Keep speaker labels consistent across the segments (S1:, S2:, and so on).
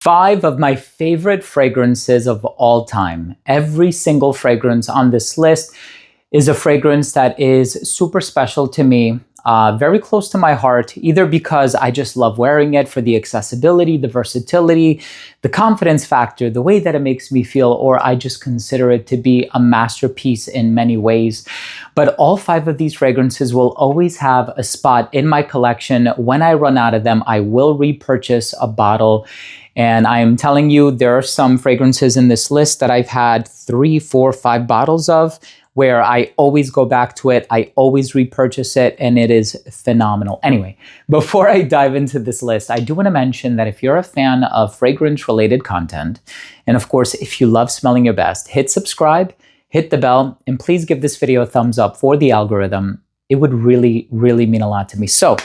S1: 5 of my favorite fragrances of all time. Every single fragrance on this list is a fragrance that is super special to me, very close to my heart, either because I just love wearing it for the accessibility, the versatility, the confidence factor, the way that it makes me feel, or I just consider it to be a masterpiece in many ways. But all 5 of these fragrances will always have a spot in my collection. When I run out of them, I will repurchase a bottle. And I'm telling you, there are some fragrances in this list that I've had 3, 4, 5 bottles of, where I always go back to it, I always repurchase it, and it is phenomenal. Anyway, before I dive into this list, I do want to mention that if you're a fan of fragrance-related content, and of course, if you love smelling your best, hit subscribe, hit the bell, and please give this video a thumbs up for the algorithm. It would really, really mean a lot to me. So,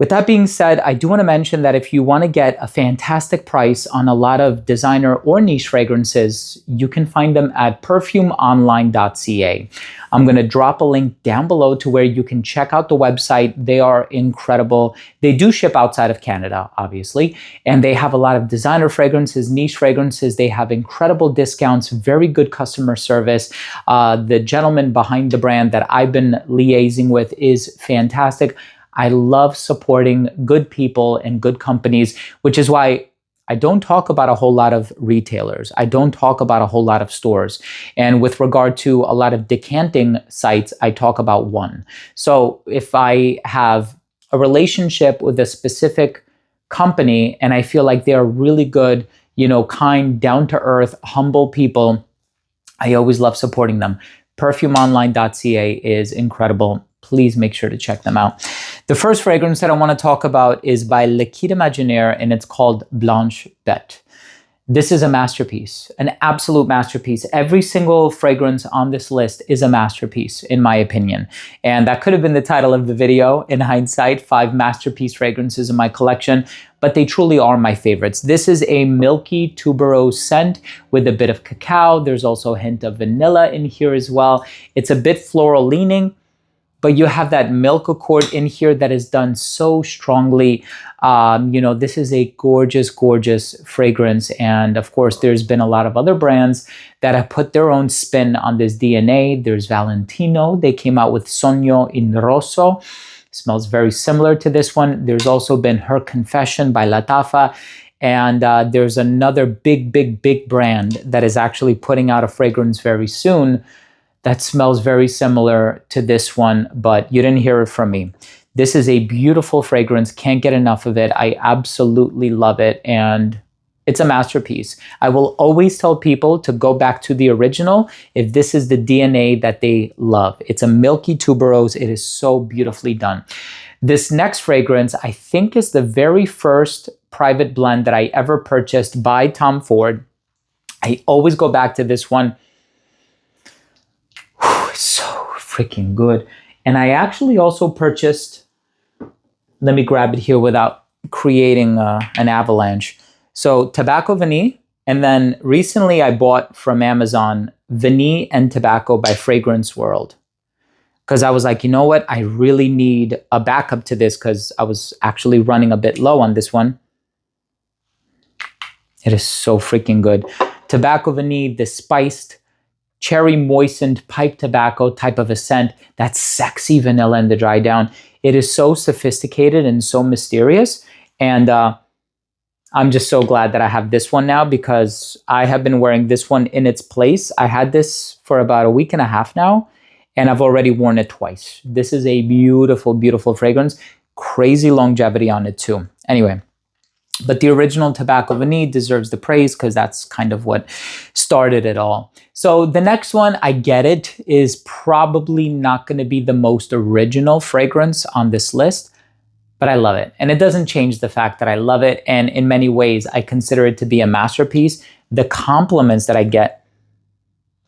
S1: with that being said, I do want to mention that if you want to get a fantastic price on a lot of designer or niche fragrances, you can find them at perfumeonline.ca. I'm going to drop a link down below to where you can check out the website. They are incredible. They do ship outside of Canada, obviously, and they have a lot of designer fragrances, niche fragrances. They have incredible discounts, very good customer service. The gentleman behind the brand that I've been liaising with is fantastic. I love supporting good people and good companies, which is why I don't talk about a whole lot of retailers. I don't talk about a whole lot of stores. And with regard to a lot of decanting sites, I talk about one. So if I have a relationship with a specific company and I feel like they're really good, kind, down-to-earth, humble people, I always love supporting them. Perfumeonline.ca is incredible. Please make sure to check them out. The first fragrance that I want to talk about is by Liquide Imaginaire, and it's called Blanche Bete. This is a masterpiece, an absolute masterpiece. Every single fragrance on this list is a masterpiece, in my opinion. And that could have been the title of the video, in hindsight, 5 masterpiece fragrances in my collection, but they truly are my favorites. This is a milky tuberose scent with a bit of cacao. There's also a hint of vanilla in here as well. It's a bit floral leaning, but you have that milk accord in here that is done so strongly. This is a gorgeous, gorgeous fragrance. And of course, there's been a lot of other brands that have put their own spin on this DNA. There's Valentino. They came out with Sogno in Rosso. Smells very similar to this one. There's also been Her Confession by Lattafa. And there's another big, big, big brand that is actually putting out a fragrance very soon that smells very similar to this one, but you didn't hear it from me. This is a beautiful fragrance. Can't get enough of it. I absolutely love it, and it's a masterpiece. I will always tell people to go back to the original if this is the DNA that they love. It's a milky tuberose. It is so beautifully done. This next fragrance, I think, is the very first private blend that I ever purchased by Tom Ford. I always go back to this one. So freaking good. And I actually also purchased, let me grab it here without creating an avalanche. So Tobacco Vanille, and then recently I bought from Amazon Vanille and Tobacco by Fragrance World. Because I was like, you know what? I really need a backup to this because I was actually running a bit low on this one. It is so freaking good. Tobacco Vanille, the spiced, cherry moistened pipe tobacco type of a scent, that sexy vanilla in the dry down. It is so sophisticated and so mysterious. And I'm just so glad that I have this one now because I have been wearing this one in its place. I had this for about a week and a half now, and I've already worn it twice. This is a beautiful, beautiful fragrance. Crazy longevity on it too. Anyway. But the original Tobacco Vanille deserves the praise because that's kind of what started it all. So the next one, I get it, is probably not going to be the most original fragrance on this list, but I love it. And it doesn't change the fact that I love it. And in many ways, I consider it to be a masterpiece. The compliments that I get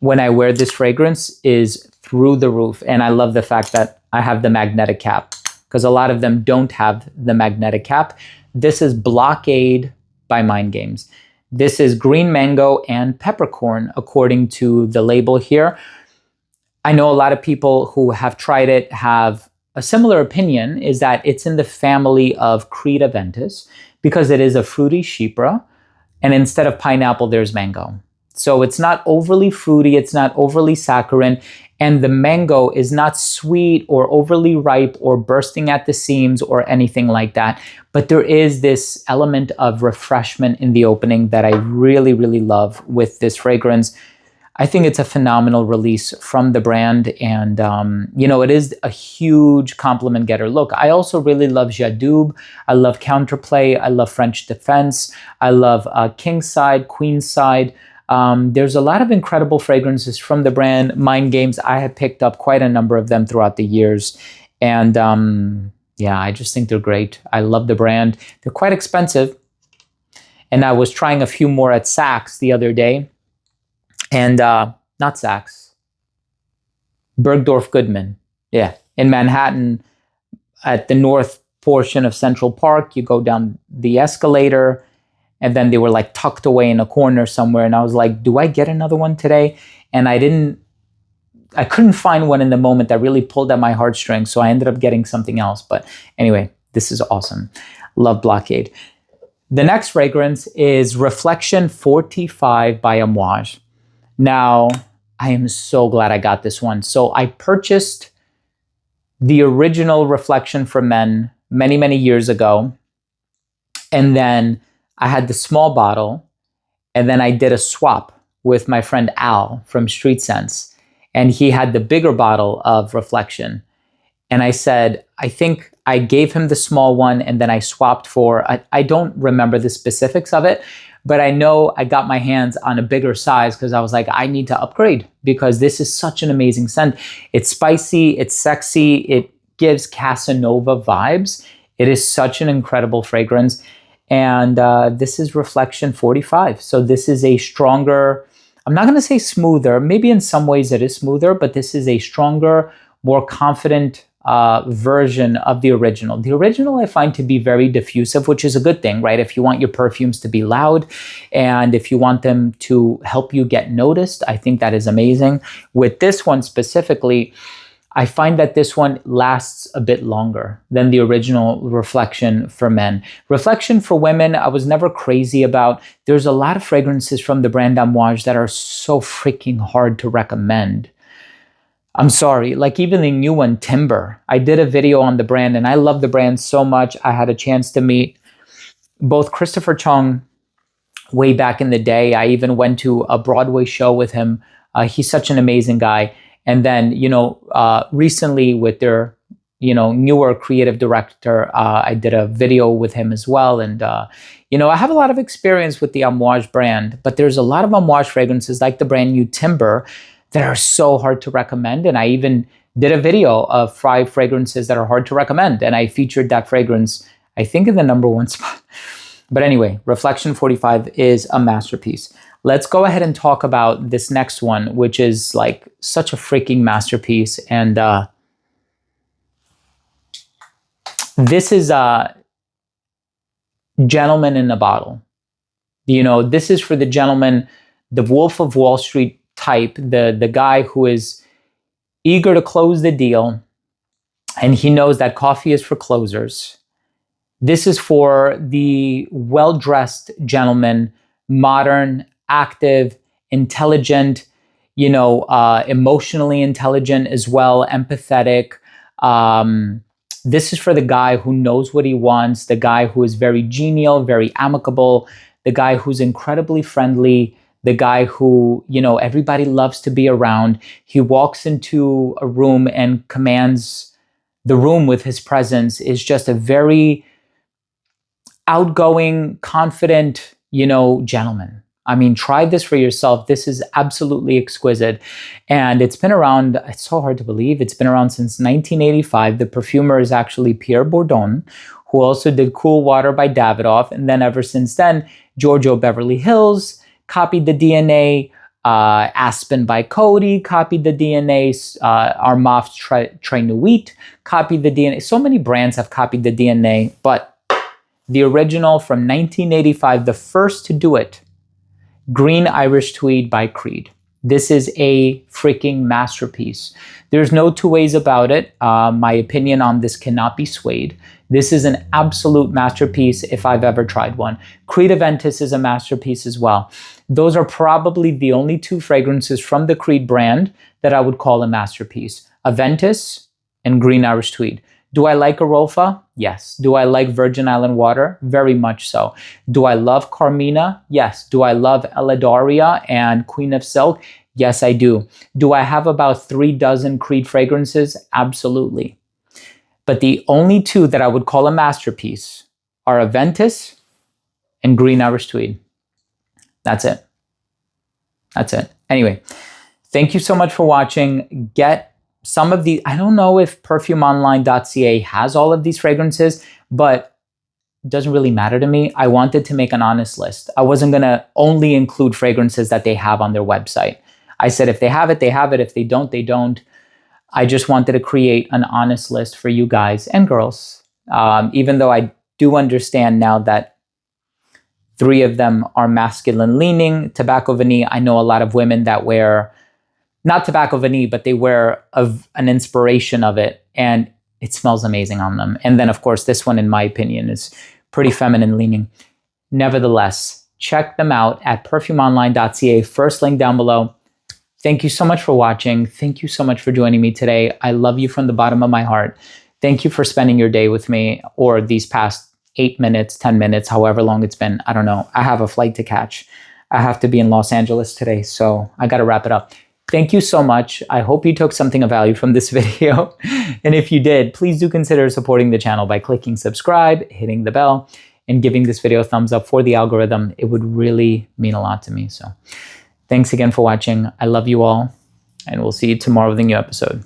S1: when I wear this fragrance is through the roof. And I love the fact that I have the magnetic cap because a lot of them don't have the magnetic cap. This is Blockade by Mind Games. This is green mango and peppercorn, according to the label here. I know a lot of people who have tried it have a similar opinion, is that it's in the family of Creta Ventus because it is a fruity chypre. and instead of pineapple, there's mango. So it's not overly fruity, it's not overly saccharine, and the mango is not sweet or overly ripe or bursting at the seams or anything like that. But there is this element of refreshment in the opening that I really, really love with this fragrance. I think it's a phenomenal release from the brand, and it is a huge compliment getter. Look, I also really love Jadoub. I love Counterplay. I love French Defense. I love King Side, Queen Side. There's a lot of incredible fragrances from the brand. Mind Games, I have picked up quite a number of them throughout the years, and I just think they're great. I love the brand. They're quite expensive, and I was trying a few more at Saks the other day. And not Saks, Bergdorf Goodman. Yeah, in Manhattan, at the north portion of Central Park, you go down the escalator, and then they were like tucked away in a corner somewhere. And I was like, do I get another one today? And I couldn't find one in the moment that really pulled at my heartstrings. So I ended up getting something else. But anyway, this is awesome. Love Blockade. The next fragrance is Reflection 45 by Amouage. Now, I am so glad I got this one. So I purchased the original Reflection for Men many, many years ago. And then I had the small bottle. And then I did a swap with my friend Al from Street Sense. And he had the bigger bottle of Reflection. And I said, I think I gave him the small one, and then I swapped for, I don't remember the specifics of it, but I know I got my hands on a bigger size because I was like, I need to upgrade because this is such an amazing scent. It's spicy, it's sexy, it gives Casanova vibes. It is such an incredible fragrance. And this is Reflection 45. So this is a stronger, I'm not going to say smoother, maybe in some ways it is smoother, but this is a stronger, more confident version of the original. The original I find to be very diffusive, which is a good thing, right? If you want your perfumes to be loud and if you want them to help you get noticed, I think that is amazing. With this one specifically, I find that this one lasts a bit longer than the original Reflection for Men. Reflection for Women, I was never crazy about. There's a lot of fragrances from the brand Amouage that are so freaking hard to recommend. I'm sorry, like even the new one, Timber. I did a video on the brand and I love the brand so much. I had a chance to meet both Christopher Chung way back in the day. I even went to a Broadway show with him. He's such an amazing guy. And then, recently with their, newer creative director, I did a video with him as well. And, I have a lot of experience with the Amouage brand, but there's a lot of Amouage fragrances like the brand new Timber that are so hard to recommend. And I even did a video of 5 fragrances that are hard to recommend. And I featured that fragrance, I think, in the #1 spot. But anyway, Reflection 45 is a masterpiece. Let's go ahead and talk about this next one, which is like such a freaking masterpiece. And this is Gentleman in a Bottle. This is for the gentleman, the Wolf of Wall Street type, the guy who is eager to close the deal, and he knows that coffee is for closers. This is for the well-dressed gentleman, modern, active, intelligent, emotionally intelligent as well, empathetic. This is for the guy who knows what he wants, the guy who is very genial, very amicable, the guy who's incredibly friendly, the guy who, everybody loves to be around. He walks into a room and commands the room with his presence, is just a very outgoing, confident, gentleman. I mean, try this for yourself. This is absolutely exquisite. And it's been around, it's so hard to believe, it's been around since 1985. The perfumer is actually Pierre Bourdon, who also did Cool Water by Davidoff. And then ever since then, Giorgio Beverly Hills copied the DNA. Aspen by Coty copied the DNA. Armaf Très Nuit copied the DNA. So many brands have copied the DNA, but the original from 1985, the first to do it, Green Irish Tweed by Creed. This is a freaking masterpiece. There's no two ways about it. My opinion on this cannot be swayed. This is an absolute masterpiece if I've ever tried one. Creed Aventus is a masterpiece as well. Those are probably the only two fragrances from the Creed brand that I would call a masterpiece. Aventus and Green Irish Tweed. Do I like Arofa? Yes. Do I like Virgin Island Water? Very much so. Do I love Carmina? Yes. Do I love Eladoria and Queen of Silk? Yes, I do. Do I have about 3 dozen Creed fragrances? Absolutely. But the only two that I would call a masterpiece are Aventus and Green Irish Tweed. That's it. That's it. Anyway, thank you so much for watching. Get some of the, I don't know if perfumeonline.ca has all of these fragrances, but it doesn't really matter to me. I wanted to make an honest list. I wasn't going to only include fragrances that they have on their website. I said if they have it, they have it. If they don't, they don't. I just wanted to create an honest list for you guys and girls, even though I do understand now that 3 of them are masculine leaning. Tobacco Vanille, I know a lot of women that wear, not Tobacco Vanille, but they wear an inspiration of it, and it smells amazing on them. And then, of course, this one, in my opinion, is pretty feminine leaning. Nevertheless, check them out at perfumeonline.ca, first link down below. Thank you so much for watching. Thank you so much for joining me today. I love you from the bottom of my heart. Thank you for spending your day with me, or these past 8 minutes, 10 minutes, however long it's been. I don't know. I have a flight to catch. I have to be in Los Angeles today, so I got to wrap it up. Thank you so much. I hope you took something of value from this video. And if you did, please do consider supporting the channel by clicking subscribe, hitting the bell, and giving this video a thumbs up for the algorithm. It would really mean a lot to me. So thanks again for watching. I love you all, and we'll see you tomorrow with a new episode.